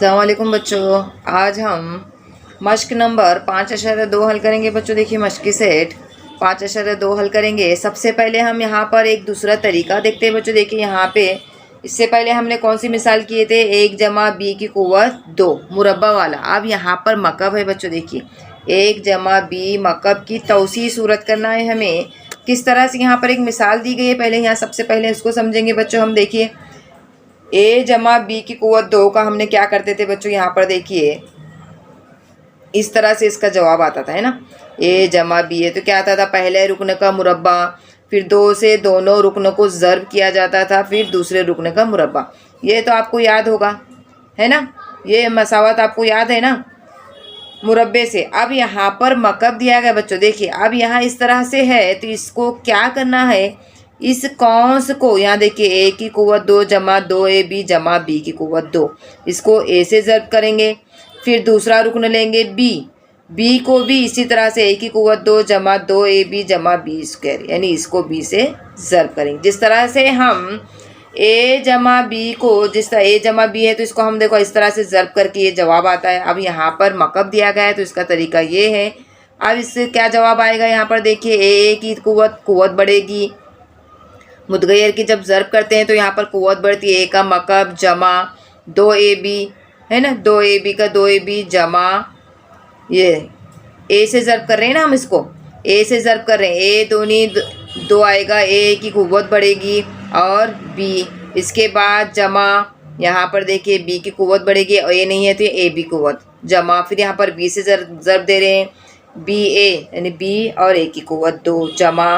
अस्सलाम वालेकुम बच्चों। आज हम मश्क नंबर 5.2 हल करेंगे बच्चों। देखिए मश्क की सेट 5.2 हल करेंगे। सबसे पहले हम यहाँ पर एक दूसरा तरीका देखते हैं बच्चों। देखिए यहाँ पे इससे पहले हमने कौन सी मिसाल किए थे, 1 जमा बी की कुव्वत 2 मुरब्बा वाला। अब यहाँ पर मकब है बच्चों। देखिए 1 जमा बी मकब की तौसी सूरत करना है हमें। किस तरह से यहाँ पर एक मिसाल दी गई है, पहले यहाँ सबसे पहले उसको समझेंगे बच्चों। हम देखिए ए जमा बी की कुव्वत 2 का हमने क्या करते थे बच्चों, यहाँ पर देखिए इस तरह से इसका जवाब आता था, है ना। ए जमा बी है तो क्या आता था, पहले रुकन का मुरब्बा, फिर 2 से दोनों रुकनों को ज़र्ब किया जाता था, फिर दूसरे रुकन का मुरब्बा। ये तो आपको याद होगा, है ना। ये मसावत आपको याद है ना मुरब्बे से। अब यहाँ पर मकब दिया गया बच्चों। देखिए अब यहाँ इस तरह से है तो इसको क्या करना है, इस कौंस को यहाँ देखिए ए की कुव्वत 2 जमा 2 बी जमा बी की कुव्वत 2, इसको ए से ज़र्ब करेंगे। फिर दूसरा रुकन लेंगे बी को भी इसी तरह से ए की कुव्वत 2 जमा 2 जमा बी स्क्वायर, यानी इसको बी से ज़र्ब करेंगे। जिस तरह से हम ए जमा बी को, जिस तरह ए जमा बी है तो इसको हम देखो इस तरह से ज़र्ब करके ये जवाब आता है। अब यहाँ पर मकब दिया गया है तो इसका तरीका ये है। अब इससे क्या जवाब आएगा, यहाँ पर देखिए ए की कुव्वत बढ़ेगी, मुतगैर की जब ज़र्ब करते हैं तो यहाँ पर कुव्वत बढ़ती है। ए का मकब जमा 2ab है ना, 2ab का 2ab जमा ये ए से ज़र्ब कर रहे हैं ना, हम इसको ए से ज़र्ब कर रहे हैं। ए दूनी 2 आएगा, ए की कुव्वत बढ़ेगी और बी, इसके बाद जमा यहाँ पर देखिए बी की कुव्वत बढ़ेगी और ए नहीं है तो ए बी कुव्वत जमा, फिर यहाँ पर बी से ज़र्ब दे रहे हैं, बी ए यानी बी और ए की कुव्वत 2 जमा,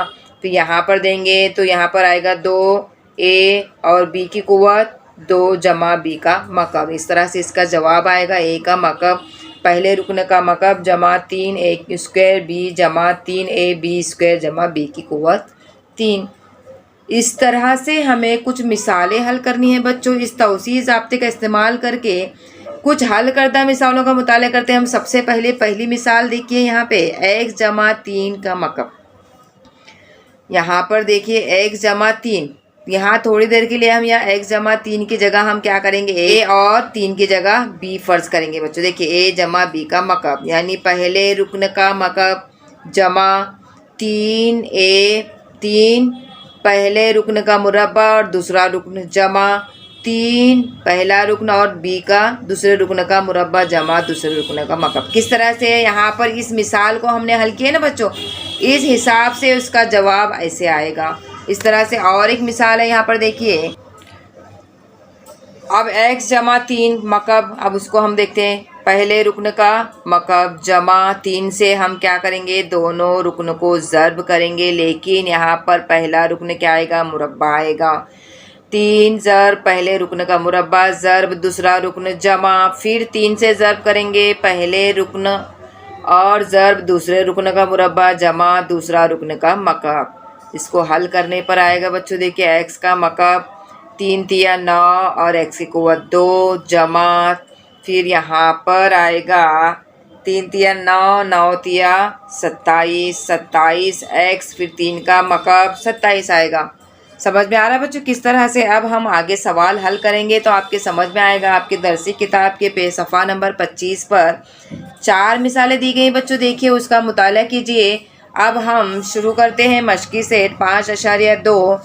फिर यहाँ पर देंगे तो यहाँ पर आएगा 2a और b की कुव्वत 2 जमा b का मकब। इस तरह से इसका जवाब आएगा। a का मकब पहले रुकन का मकब जमा 3a स्क्वायर b जमा 3ab स्क्वायर जमा b की कुव्वत 3। इस तरह से हमें कुछ मिसालें हल करनी है बच्चों। इस तौसीई ज़ाब्ते का इस्तेमाल करके कुछ हल करदा मिसालों का मुताला करते हैं हम। सबसे पहले पहली मिसाल देखिए यहाँ पे x जमा 3 का मकब। यहाँ पर देखिए x जमा 3, यहाँ थोड़ी देर के लिए हम यहाँ x जमा 3 की जगह हम क्या करेंगे, a और 3 की जगह b फ़र्ज़ करेंगे बच्चों। देखिए a जमा b का मकब यानी पहले रुकन का मकब जमा 3a 3 पहले रुकन का मुरब्बा और दूसरा रुकन जमा 3 पहला रुकन और b का दूसरे रुकन का मुरब्बा जमा दूसरे रुकन का मकब। किस तरह से यहाँ पर इस मिसाल को हमने हल किया ना बच्चों, इस हिसाब से उसका जवाब ऐसे आएगा। इस तरह से और एक मिसाल है यहाँ पर देखिए, अब x जमा 3 मकब, अब उसको हम देखते हैं। पहले रुकन का मकब जमा 3 से हम क्या करेंगे, दोनों रुकन को ज़र्ब करेंगे, लेकिन यहाँ पर पहला रुकन क्या आएगा, मुरब्बा आएगा। 3 ज़र्ब पहले रुकन का मुरब्बा ज़र्ब दूसरा रुकन जमा, फिर 3 से ज़र्ब करेंगे पहले रुकन और ज़र्ब दूसरे रुकन का मुरब्बा जमा दूसरा रुकन का मकब। इसको हल करने पर आएगा बच्चों। देखिए x का मकब 3 तिया 9 और x की कुव्वत 2 जमा, फिर यहाँ पर आएगा 3 तिया 9 9 तिया 27 27 x, फिर 3 का मकब 27 आएगा। समझ में आ रहा है बच्चों किस तरह से अब हम आगे सवाल हल करेंगे तो आपके समझ में आएगा। आपके दरसी किताब के पेज सफ़ा नंबर 25 पर 4 मिसालें दी गई बच्चों। देखिए उसका मुताला कीजिए। अब हम शुरू करते हैं मश्की सेट 5.2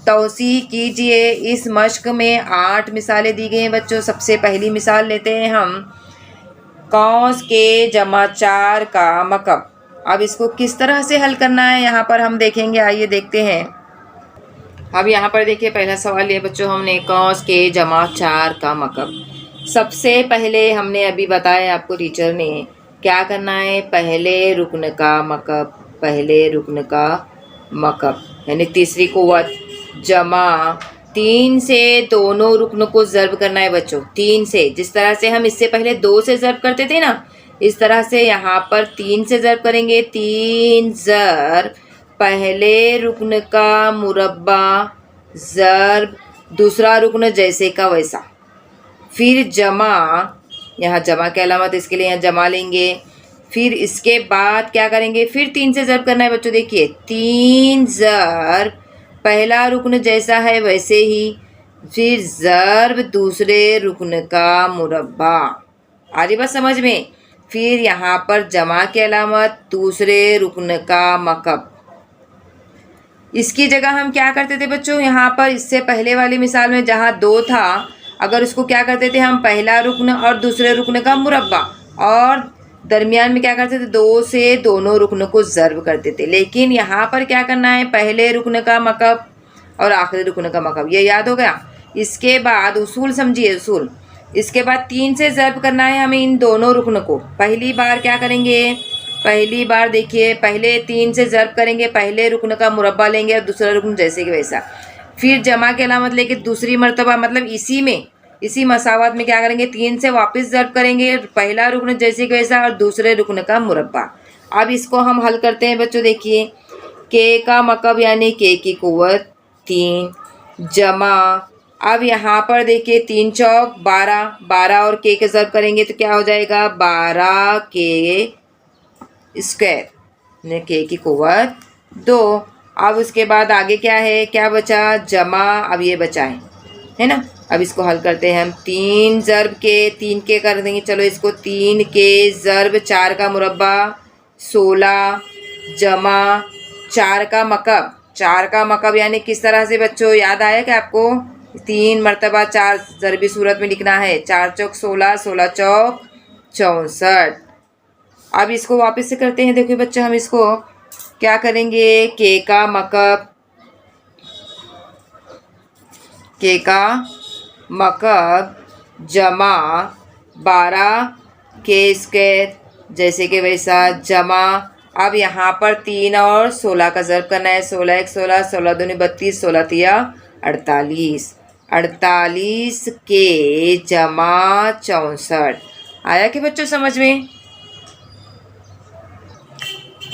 तौसी कीजिए। इस मश्क में 8 मिसालें दी गई हैं बच्चों। सबसे पहली मिसाल लेते हैं हम, कौंस के जमा 4 का मकब। अब इसको किस तरह से हल करना है यहाँ पर हम देखेंगे, आइए देखते हैं। अब यहाँ पर देखिए पहला सवाल लिया बच्चों हमने, कौंस के जमा 4 का मकब। सबसे पहले हमने अभी बताया आपको टीचर ने क्या करना है, पहले रुकन का मकब, पहले रुकन का मकब यानी तीसरी कुव्वत जमा 3 से दोनों रुकनों को ज़र्ब करना है बच्चों। 3 से, जिस तरह से हम इससे पहले 2 से ज़र्ब करते थे ना, इस तरह से यहाँ पर 3 से ज़र्ब करेंगे। 3 ज़र्ब पहले रुकन का मुरब्बा ज़र्ब दूसरा रुकन जैसे का वैसा, फिर जमा, यहाँ जमा की अलामत इसके लिए यहाँ जमा लेंगे। फिर इसके बाद क्या करेंगे, फिर 3 से ज़र्ब करना है बच्चों। देखिए 3 ज़र्ब पहला रुकन जैसा है वैसे ही फिर ज़र्ब दूसरे रुकन का मुरब्बा। आ रही बात समझ में। फिर यहाँ पर जमा की अलामत दूसरे रुकन का मकब। इसकी जगह हम क्या करते थे बच्चों, यहाँ पर इससे पहले वाली मिसाल में जहाँ 2 था, अगर उसको क्या करते थे हम, पहला रुकन और दूसरे रुकन का मुरब्बा, और दरमियान में क्या करते थे, 2 से दोनों रुकनों को ज़र्ब करते थे। लेकिन यहाँ पर क्या करना है, पहले रुकन का मकब और आखिरी रुकन का मकब, ये याद हो गया। इसके बाद उसूल समझिए, उसूल। इसके बाद 3 से ज़र्ब करना है हमें इन दोनों रुकन को। पहली बार क्या करेंगे, पहली बार देखिए, पहले 3 से ज़र्ब करेंगे, पहले रुकन का मुरब्बा लेंगे और दूसरा रुकन जैसे कि वैसा। फिर जमा की अलामत लेके दूसरी मरतबा, मतलब इसी मसावत में क्या करेंगे, 3 से वापस ज़र्ब करेंगे, पहला रुकन जैसे कि वैसा और दूसरे रुकन का मुरब्बा। अब इसको हम हल करते हैं बच्चों। देखिए, के का मकब यानी के की कुव्वत 3 जमा, अब यहाँ पर देखिए 3 चौक 12, 12 और के ज़र्ब करेंगे तो क्या हो जाएगा, 12 के स्क्वायर ने के की कुव्वत 2। अब उसके बाद आगे क्या है, क्या बचा, जमा। अब ये बचा है ना। अब इसको हल करते हैं हम। 3 ज़र्ब के 3 के कर देंगे, चलो इसको 3 के ज़र्ब 4 का मुरब्बा 16 जमा 4 का मकब। 4 का मकब यानी किस तरह से बच्चों, याद आया कि आपको 3 मरतबा 4 ज़रबी सूरत में लिखना है। 4 चौक 16, 16 चौक 64। अब इसको वापस से करते हैं। देखिए बच्चों, हम इसको क्या करेंगे, के का मकब जमा 12 के स्क्वायर जैसे कि वैसा जमा। अब यहाँ पर 3 और 16 का ज़र्ब करना है। 16 एक 16, 16 दूनी 32, 16 तिया 48, 48 के जमा 64। आया कि बच्चों समझ में।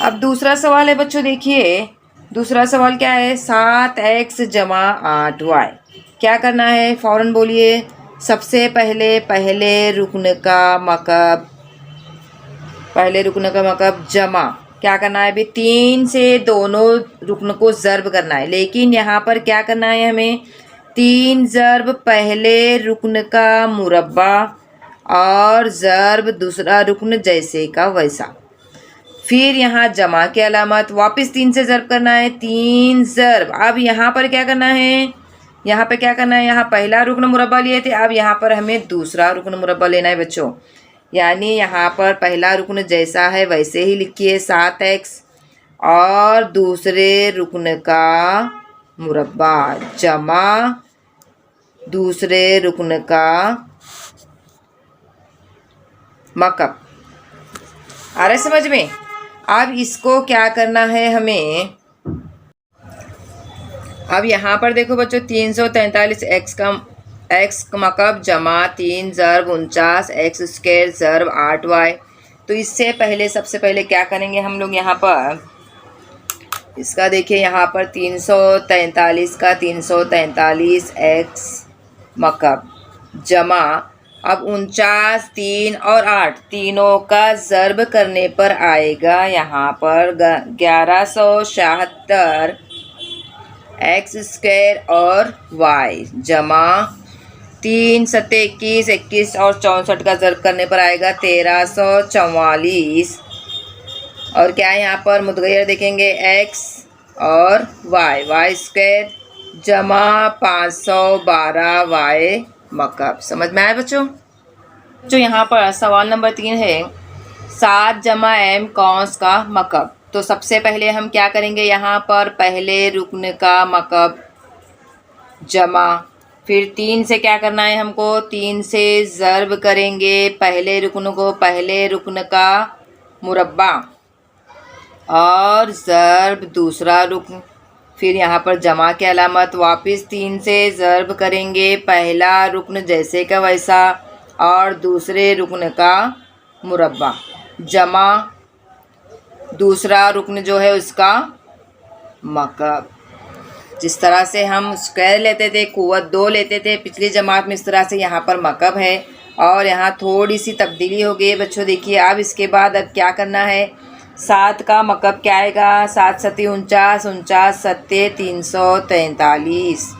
अब दूसरा सवाल है बच्चों, देखिए दूसरा सवाल क्या है, 7x जमा 8y। क्या करना है, फ़ौरन बोलिए। सबसे पहले रुकन का मकब जमा क्या करना है, अभी 3 से दोनों रुकन को ज़र्ब करना है। लेकिन यहाँ पर क्या करना है हमें, 3 ज़र्ब पहले रुकन का मुरब्बा और ज़र्ब दूसरा रुकन जैसे का वैसा। फिर यहाँ जमा की अलामत, वापस 3 से ज़र्ब करना है, 3 ज़र्ब। अब यहाँ पर क्या करना है, यहाँ पहला रुकन मुरब्बा लिए थे, अब यहाँ पर हमें दूसरा रुकन मुरब्बा लेना है बच्चों। यानी यहाँ पर पहला रुकन जैसा है वैसे ही लिखिए 7x, और दूसरे रुकन का मुरब्बा जमा दूसरे रुकन का मकब। आ रहा है समझ में। अब इसको क्या करना है हमें, अब यहाँ पर देखो बच्चों, 343 एक्स का मकब जमा 3 ज़र्ब 49 एक्स स्क्वायर ज़र्ब 8y। तो इससे पहले सबसे पहले क्या करेंगे हम लोग, यहाँ पर इसका देखिए, यहाँ पर 343 का 343 एक्स मकब जमा, अब 49 3 और 8 तीनों का ज़र्ब करने पर आएगा यहाँ पर 1176 एक्स स्क्वायर और y जमा 3 सत्ते 21, 21 और 64 का ज़र्ब करने पर आएगा 1344। और क्या है यहाँ पर मुतगैर देखेंगे, x और y स्क्वायर जमा 512 y मकब। समझ में आया बच्चों। जो यहाँ पर सवाल नंबर 3 है, 7 जमा m कौंस का मकब। तो सबसे पहले हम क्या करेंगे, यहाँ पर पहले रुकन का मकब जमा, फिर 3 से क्या करना है हमको, 3 से ज़र्ब करेंगे पहले रुकन को, पहले रुकन का मुरब्बा और ज़र्ब दूसरा रुकन। फिर यहाँ पर जमा की अलामत, वापस 3 से ज़र्ब करेंगे पहला रुकन जैसे का वैसा और दूसरे रुकन का मुरब्बा जमा दूसरा रुकन जो है उसका मकब। जिस तरह से हम स्क्वायर लेते थे, कुव्वत 2 लेते थे पिछली जमात में, इस तरह से यहाँ पर मकब है। और यहाँ थोड़ी सी तब्दीली हो गई है बच्चों। देखिए अब इसके बाद अब क्या करना है, 7 का मकब क्या आएगा, 7 सत्ती 49, 49 सत्ते 343।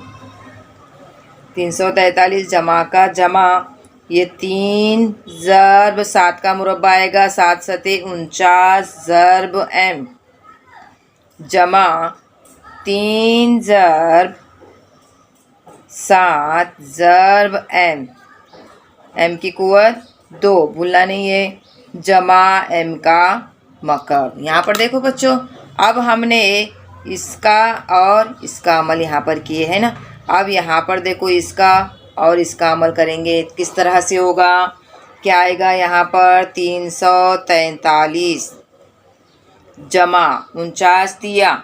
343 जमा का जमा, ये 3 ज़र्ब 7 का मुरब्बा आएगा, 7 सते 49 ज़र्ब m, जमा 3 ज़र्ब 7 ज़र्ब m, m की कुव्वत 2, भूलना नहीं है, जमा m का मकब। यहाँ पर देखो बच्चों, अब हमने इसका और इसका अमल यहाँ पर किए है ना। अब यहाँ पर देखो इसका और इसका अमल करेंगे, किस तरह से होगा, क्या आएगा यहाँ पर 343 जमा 49 दिया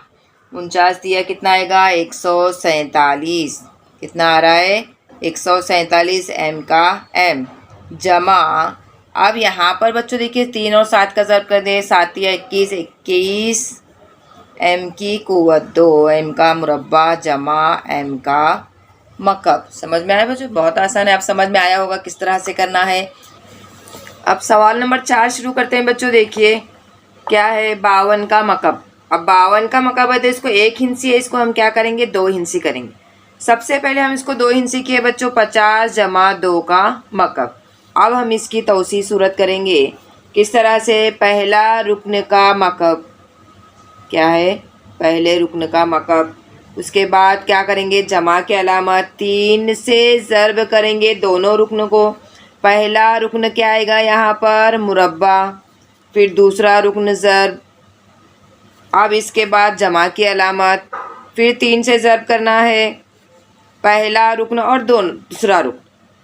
कितना आएगा 147, कितना आ रहा है 147 m का m, जमा अब यहाँ पर बच्चों देखिए 3 और 7 का ज़र्ब कर दें, 7 या 21 m की कुव्वत 2, m का मुरब्बा जमा m का मकब। समझ में आया बच्चों, बहुत आसान है, आप समझ में आया होगा किस तरह से करना है। अब सवाल नंबर 4 शुरू करते हैं बच्चों। देखिए क्या है 52 का मकब। अब 52 का मकब है तो इसको 1 हिंसी है, इसको हम क्या करेंगे 2 हिंसी करेंगे। सबसे पहले हम इसको 2 हिंसी किए बच्चों, 50 जमा 2 का मकब। अब हम इसकी तौसी सूरत करेंगे, किस तरह से, पहला रुकन का मकब क्या है, पहले रुकन का मकब, उसके बाद क्या करेंगे जमा के अलामत 3 से ज़र्ब करेंगे दोनों रुकन को, पहला रुकन क्या आएगा यहाँ पर मुरब्बा, फिर दूसरा रुकन ज़र्ब, अब इसके बाद जमा की अलामत, फिर 3 से ज़र्ब करना है पहला रुकन और दूसरा रुकन,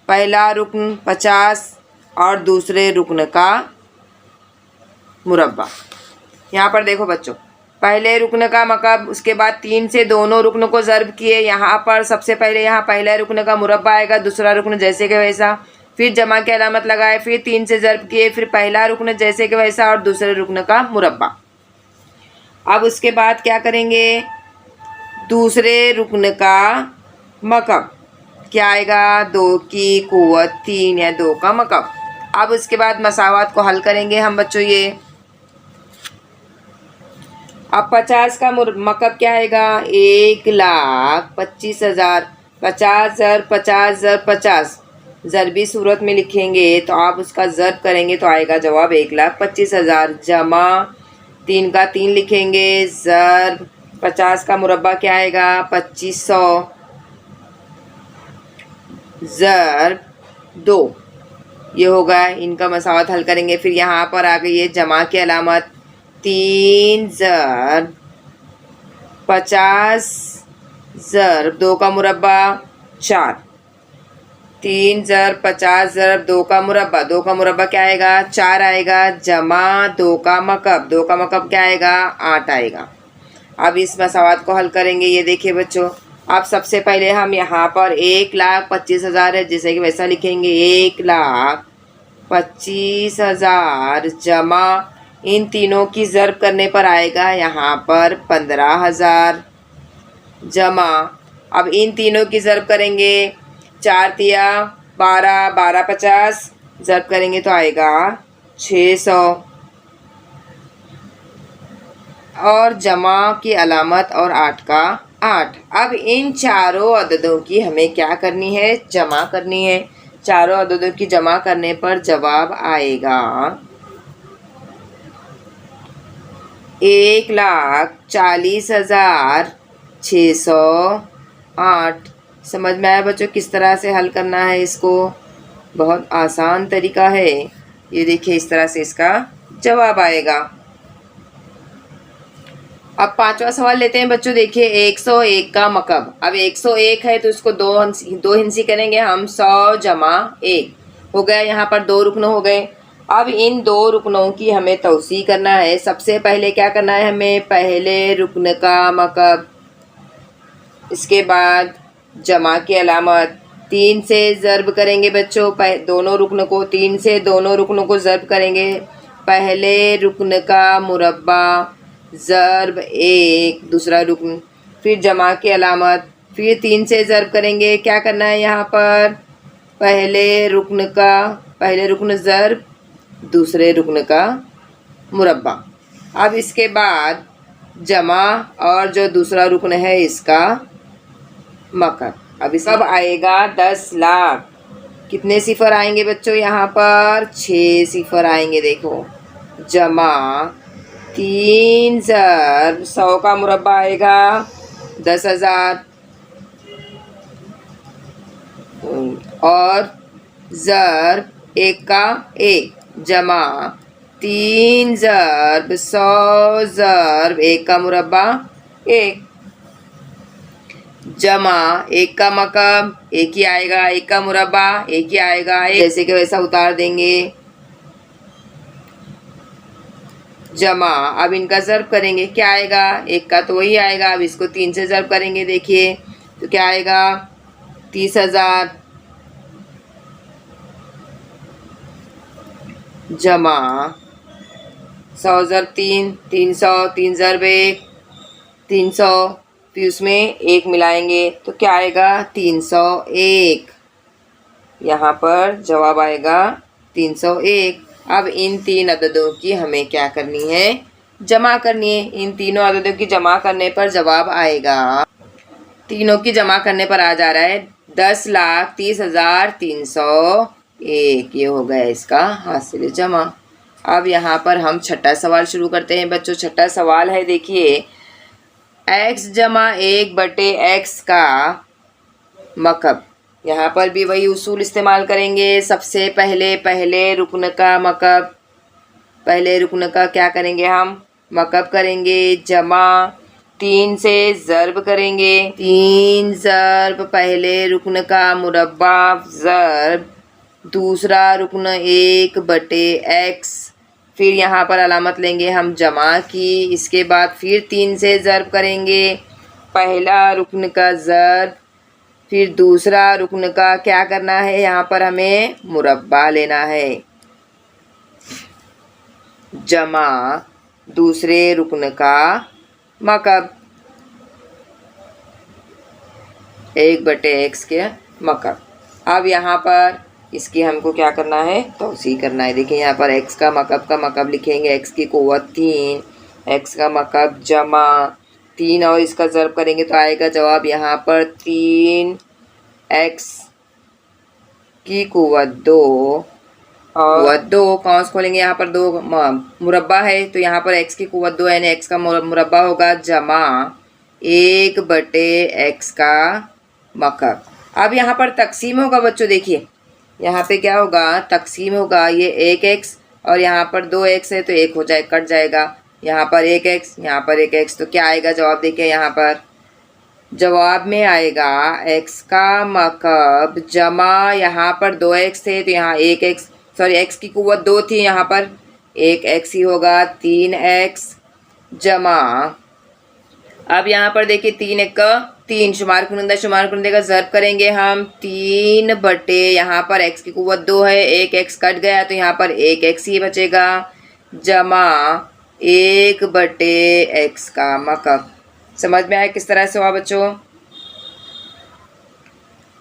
पहला रुकन 50 और दूसरे रुकन का मुरब्बा। यहाँ पर देखो बच्चों, पहले रुकन का मकब, उसके बाद 3 से दोनों रुकन को ज़र्ब किए, यहाँ पर सबसे पहले यहाँ पहला रुकन का मुरब्बा आएगा, दूसरा रुकन जैसे के वैसा, फिर जमा की अलामत लगाए, फिर 3 से ज़र्ब किए, फिर पहला रुकन जैसे के वैसा और दूसरे रुकन का मुरब्बा। अब उसके बाद क्या करेंगे दूसरे रुकन का मकब क्या आएगा 2 की कुव्वत 3 या 2 का मकब। अब उसके बाद मसावात को हल करेंगे हम बच्चों। ये अब 50 का मकब क्या आएगा 1,25,000, 50 ज़र्ब 50 ज़र्ब 50 ज़रबी सूरत में लिखेंगे तो आप उसका ज़र्ब करेंगे तो आएगा जवाब 1,25,000, जमा 3 का 3 लिखेंगे, ज़र्ब 50 का मुरब्बा क्या आएगा 2500, ज़र्ब 2, ये होगा। इनका मसावत हल करेंगे। फिर यहाँ पर आ गई है जमा की अलामत, 3 ज़र्ब 50 ज़र्ब 2 का मुरब्बा 4, 3 ज़र्ब 50 ज़र्ब 2 का मुरब्बा, 2 का मुरब्बा क्या आएगा 4 आएगा, जमा 2 का मकब, 2 का मकब क्या आएगा 8 आएगा। अब इस मसावत को हल करेंगे। ये देखिए बच्चों, अब सबसे पहले हम यहाँ पर 1,25,000 है जैसे कि वैसा लिखेंगे, 1,25,000 जमा इन तीनों की ज़र्ब करने पर आएगा यहाँ पर 15,000, जमा अब इन तीनों की ज़र्ब करेंगे, 4 तिया 12, 12 50 ज़र्ब करेंगे तो आएगा 600, और जमा की अलामत और 8 का 8। अब इन चारों अददों की हमें क्या करनी है जमा करनी है। चारों अददों की जमा करने पर जवाब आएगा 1,40,608। समझ में आया बच्चों किस तरह से हल करना है इसको, बहुत आसान तरीका है। ये देखिए इस तरह से इसका जवाब आएगा। अब 5वां सवाल लेते हैं बच्चों। देखिए 101 का मकब। अब 101 है तो इसको दो हिंसी करेंगे हम, 100 जमा 1 हो गया, यहाँ पर 2 रुकन हो गए। अब इन 2 रुकनों की हमें तौसी करना है। सबसे पहले क्या करना है हमें, पहले रुकन का मकब, इसके बाद जमा की अलामत, 3 से ज़र्ब करेंगे बच्चों दोनों रुकन को, 3 से दोनों रुकनों को ज़र्ब करेंगे, पहले रुकन का मुरब्बा ज़र्ब 1 दूसरा रुकन, फिर जमा की अलामत, फिर 3 से ज़र्ब करेंगे। क्या करना है यहाँ पर, पहले रुकन ज़र्ब दूसरे रुकन का मुरब्बा। अब इसके बाद जमा और जो दूसरा रुकन है इसका मकब। अब इस अब आएगा 10 लाख। कितने सिफर आएंगे बच्चों यहाँ पर? 6 सिफर आएंगे। देखो, जमा 3 ज़रब 100 का मुरब्बा आएगा 10,000 और ज़रब 1 का 1 जमा 3 ज़रब 100 ज़रब 1 का मुरब्बा 1 जमा 1 का मकब 1 ही आएगा, 1 का मुरब्बा 1 ही आएगा, जैसे कि वैसा उतार देंगे। जमा अब इनका ज़र्ब करेंगे, क्या आएगा? 1 का तो वही आएगा। अब इसको 3 से ज़र्ब करेंगे, देखिए तो क्या आएगा? 30,000 जमा 100 ज़रब 3 300 3 ज़रब 1 300 फिर उसमें 1 मिलाएंगे तो क्या आएगा? 301। यहाँ पर जवाब आएगा 301। अब इन 3 अददों की हमें क्या करनी है? जमा करनी है। इन तीनों अददों की जमा करने पर जवाब आएगा, तीनों की जमा करने पर आ जा रहा है 10,30,301। ये हो गया इसका हासिल जमा। अब यहाँ पर हम छठा सवाल शुरू करते हैं बच्चों। छठा सवाल है, देखिए, x जमा 1/x का मकब। यहाँ पर भी वही उसूल इस्तेमाल करेंगे। सबसे पहले रुकन का मकब, पहले रुकन का क्या करेंगे हम? मकब करेंगे। जमा 3 से ज़र्ब करेंगे। 3 ज़र्ब पहले रुकन का मुरब्बा ज़र्ब दूसरा रुकन 1/x। फिर यहाँ पर अलामत लेंगे हम जमा की। इसके बाद फिर 3 से ज़र्ब करेंगे, पहला रुकन का ज़र्ब, फिर दूसरा रुकन का क्या करना है? यहाँ पर हमें मुरब्बा लेना है। जमा दूसरे रुकन का मकब 1/x के मकब। अब यहाँ पर इसकी हमको क्या करना है? तौसी करना है। देखिए यहाँ पर x का मकब लिखेंगे। x की कुव्वत 3, x का मकब जमा 3 और इसका ज़र्ब करेंगे तो आएगा जवाब यहाँ पर 3x की कुव्वत 2 और 2 कौंस खोलेंगे। यहाँ पर 2 मुरब्बा है तो यहाँ पर x की कुव्वत 2 यानी x का मुरब्बा होगा जमा 1/x का मकब। अब यहाँ पर तकसीम होगा बच्चों। देखिए यहाँ पे क्या होगा? तकसीम होगा। ये 1x और यहाँ पर 2x है तो 1 हो जाए, कट जाएगा। यहाँ पर 1x, यहाँ पर 1x, तो क्या आएगा जवाब? देखिए यहाँ पर जवाब में आएगा x का मकब जमा यहाँ पर 2x थे तो यहाँ 1x, सॉरी x की कुव्वत 2 थी, यहाँ पर 1x ही होगा 3x जमा। अब यहाँ पर देखिए 3 1 का 3 शुमार कुनंदा का ज़र्ब करेंगे हम 3 यहाँ पर x की कुव्वत 2 है, 1x कट गया तो यहाँ पर 1x ही बचेगा जमा 1/x का मकब। समझ में आया किस तरह से हुआ बच्चों?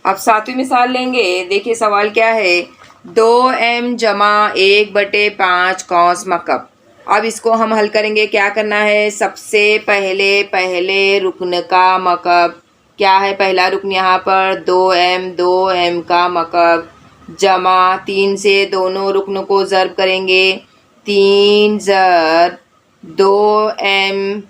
अब सातवीं मिसाल लेंगे। देखिए सवाल क्या है? 2m जमा 1/5 कौंस मकब। अब इसको हम हल करेंगे। क्या करना है? सबसे पहले रुकन का मकब क्या है? पहला रुकन यहाँ पर 2m का मकब जमा 3 से दोनों रुकनों को ज़र्ब करेंगे। 3 ज़र्ब 2m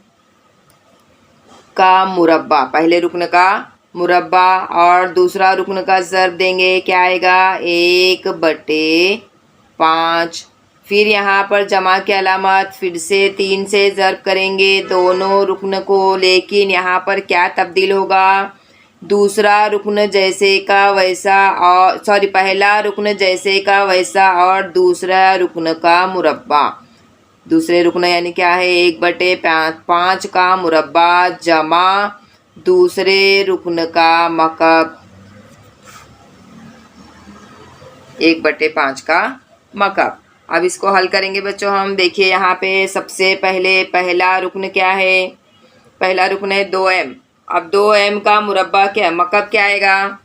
का मुरब्बा, पहले रुकन का मुरब्बा और दूसरा रुकन का ज़र्ब देंगे। क्या आएगा? 1/5। फिर यहाँ पर जमा की अलामत, फिर से 3 से ज़र्ब करेंगे दोनों रुकन को, लेकिन यहाँ पर क्या तब्दील होगा? दूसरा रुकन जैसे का वैसा और सॉरी पहला रुकन जैसे का वैसा और दूसरा रुकन का मुरब्बा। दूसरे रुकन यानी क्या है? 1/5 का मुरब्बा जमा दूसरे रुकन का मकब 1/5 का मकब। अब इसको हल करेंगे बच्चों हम। देखिए यहाँ पे सबसे पहला रुकन क्या है? पहला रुकन है 2m। अब 2m का मुरब्बा क्या, मकब क्या आएगा?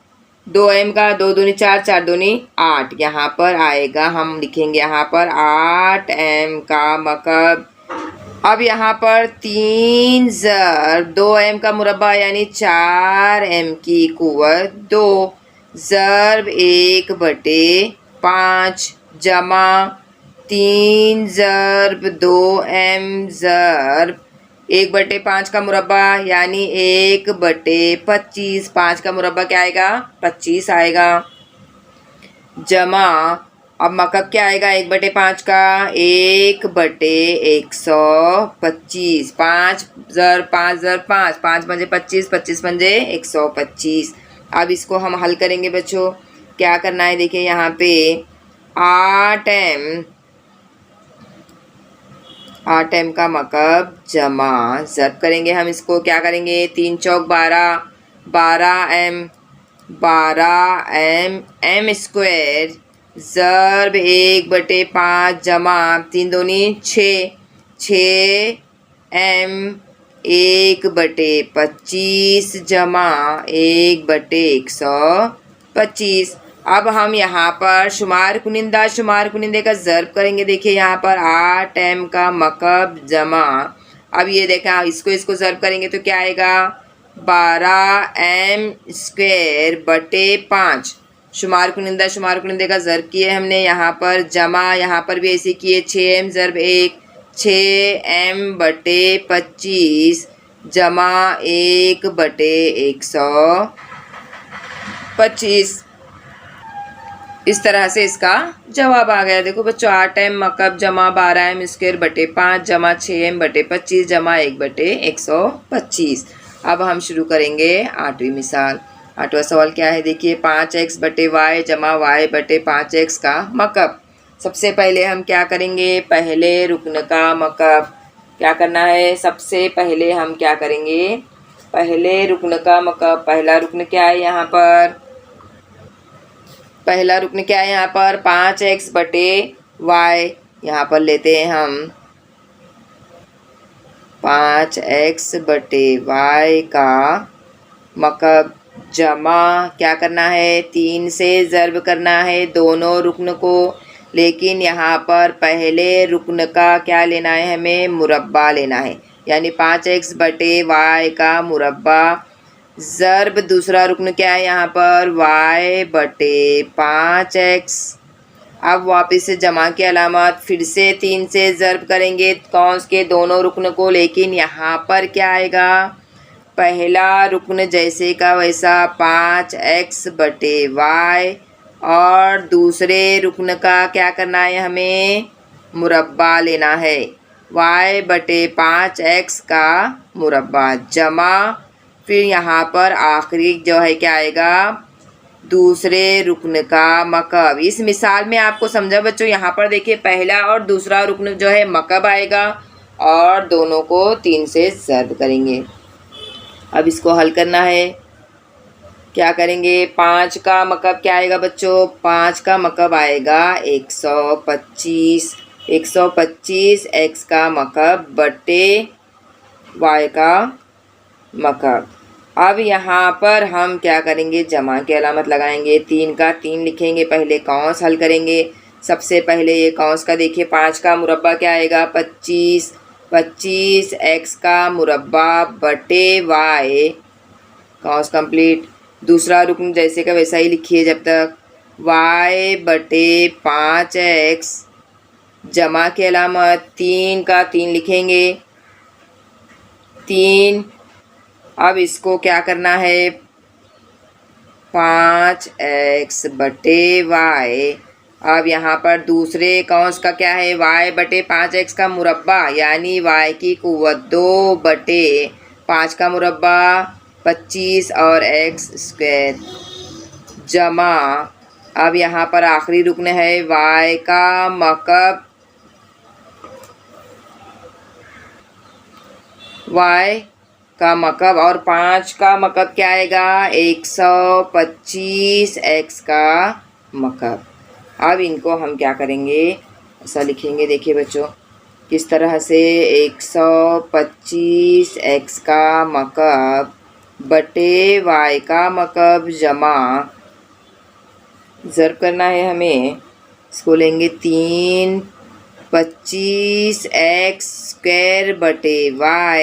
2m का 2 दूनी 4, 4 दूनी 8। यहाँ पर आएगा, हम लिखेंगे यहाँ पर 8m का मकब अब यहाँ पर 3 ज़र्ब 2m का मुरब्बा यानी 4m की कुव्वत 2 ज़र्ब 1/5 जमा 3 ज़र्ब 2m ज़र्ब 1/5 का मुरब्बा यानी 1/25। 5 का मुरब्बा क्या आएगा? 25 आएगा। जमा अब मकब क्या आएगा 1/5 का? 1/125। 5 ज़र 5 ज़र 5 5 पंजे 25 25 पंजे 125। अब इसको हम हल करेंगे बच्चों। क्या करना है देखिए यहाँ पे 8m का मकब जमा ज़र्ब करेंगे हम इसको। क्या करेंगे 3 चौक 12 12m 12m m स्क्वायर ज़र्ब 1/5 जमा 3 दूनी 6m 1/25 जमा 1/125। अब हम यहाँ पर शुमार कुनिंदे का ज़र्ब करेंगे। देखिए यहाँ पर 8m का मकब जमा, अब ये देखा इसको ज़र्ब करेंगे तो क्या आएगा 12m स्क्वायर बटे 5। शुमार कुनिंदे का ज़र्ब किए हमने यहाँ पर जमा, यहाँ पर भी ऐसे किए 6m ज़र्ब 1 6m/25 जमा 1/125। इस तरह से इसका जवाब आ गया। देखो बच्चों 8m मकब जमा 12m स्क्वायर बटे 5 जमा 6m/25 जमा 1/125। अब हम शुरू करेंगे 8वीं मिसाल। 8वां सवाल क्या है देखिए 5x/y जमा y/5x का मकब। सबसे पहले हम क्या करेंगे पहले रुकन का मकब क्या करना है। सबसे पहले हम क्या करेंगे पहले रुकन का मकब। पहला रुकन क्या है यहाँ पर? पहला रुकन क्या है यहाँ पर 5x/y। यहाँ पर लेते हैं हम 5x/y का मकब जमा क्या करना है 3 से ज़र्ब करना है दोनों रुकन को। लेकिन यहाँ पर पहले रुकन का क्या लेना है हमें मुरब्बा लेना है, यानी 5x/y का मुरब्बा ज़र्ब दूसरा रुकन क्या है यहाँ पर y/5x। अब वापस से जमा की अलामत फिर से 3 से ज़र्ब करेंगे कौंस के दोनों रुकन को। लेकिन यहाँ पर क्या आएगा पहला रुकन जैसे का वैसा 5x/y और दूसरे रुकन का क्या करना है हमें मुरब्बा लेना है y/5x का मुरब्बा जमा फिर यहाँ पर आखिरी जो है क्या आएगा दूसरे रुकन का मकब। इस मिसाल में आपको समझा बच्चों। यहाँ पर देखिए पहला और दूसरा रुकन जो है मकब आएगा और दोनों को 3 से ज़र्ब करेंगे। अब इसको हल करना है। क्या करेंगे 5 का मकब क्या आएगा बच्चों 5 का मकब आएगा 125। 125 x का मकब बटे y का मकब। अब यहाँ पर हम क्या करेंगे जमा की अलामत लगाएंगे 3 का 3 लिखेंगे। पहले कौंस हल करेंगे। सबसे पहले ये कौंस का देखिए 5 का मुरब्बा क्या आएगा 25। 25 x का मुरब्बा बटे y कौंस कंप्लीट। दूसरा रुकन जैसे का वैसा ही लिखिए जब तक y/5x जमा की अलामत 3 का 3 लिखेंगे 3। अब इसको क्या करना है 5x/y। अब यहाँ पर दूसरे कौंस का क्या है y/5x का मुरब्बा यानी y की कुव्वत 2/5 का मुरब्बा 25 और x स्क्वायर जमा। अब यहाँ पर आखिरी रुकन है y का मकब y का मकब और 5 का मकब क्या आएगा 125 x का मकब। अब इनको हम क्या करेंगे ऐसा लिखेंगे देखिए बच्चों किस तरह से 125 x का मकब बटे y का मकब जमा ज़र्ब करना है हमें। इसको लेंगे 3 25x² बटे y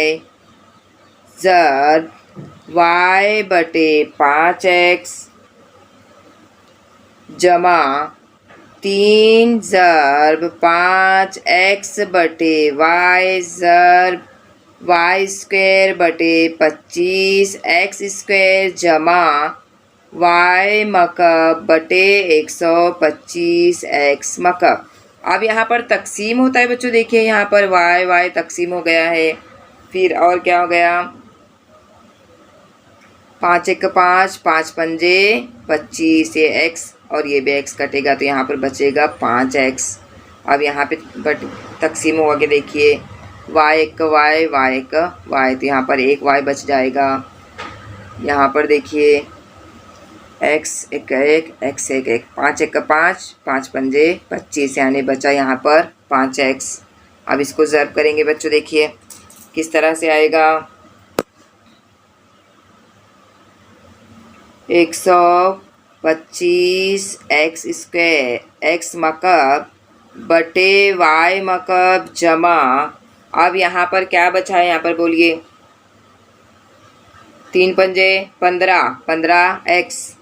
ज़र्ब y बटे 5x जमा 3 ज़र्ब 5x बटे y ज़र्ब y² बटे 25x² जमा y मकब बटे 125x मकब। अब यहाँ पर तकसीम होता है बच्चों, देखिए यहाँ पर y तकसीम हो गया है। फिर और क्या हो गया, 5 1 5, 5 पंजे 25, ये x और ये भी x कटेगा तो यहाँ पर बचेगा 5x। अब यहाँ पे तकसीम होगा कि देखिए y 1 y y 1 y, तो यहाँ पर एक y बच जाएगा। यहाँ पर देखिए x 1 1 x 1 1, 5 1 5, 5 पंजे 25, यानी बचा यहाँ पर 5x। अब इसको ज़र्ब करेंगे बच्चों, देखिए किस तरह से आएगा। 125x² x मकब बटे y मकब जमा, अब यहाँ पर क्या बचा है, यहाँ पर बोलिए 3 पंजे 15, 15x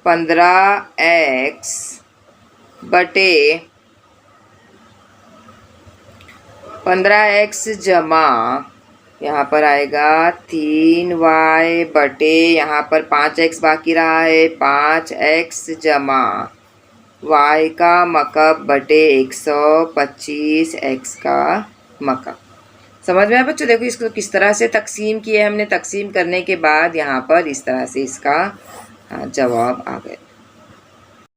15x बटे 15x जमा यहाँ पर आएगा 3y बटे, यहाँ पर 5x बाकी रहा है, 5x जमा y का मकब बटे 125x का मकब। समझ में आया बच्चों? देखो इसको किस तरह से तकसीम किए हमने। तकसीम करने के बाद यहाँ पर इस तरह से इसका जवाब आ गया।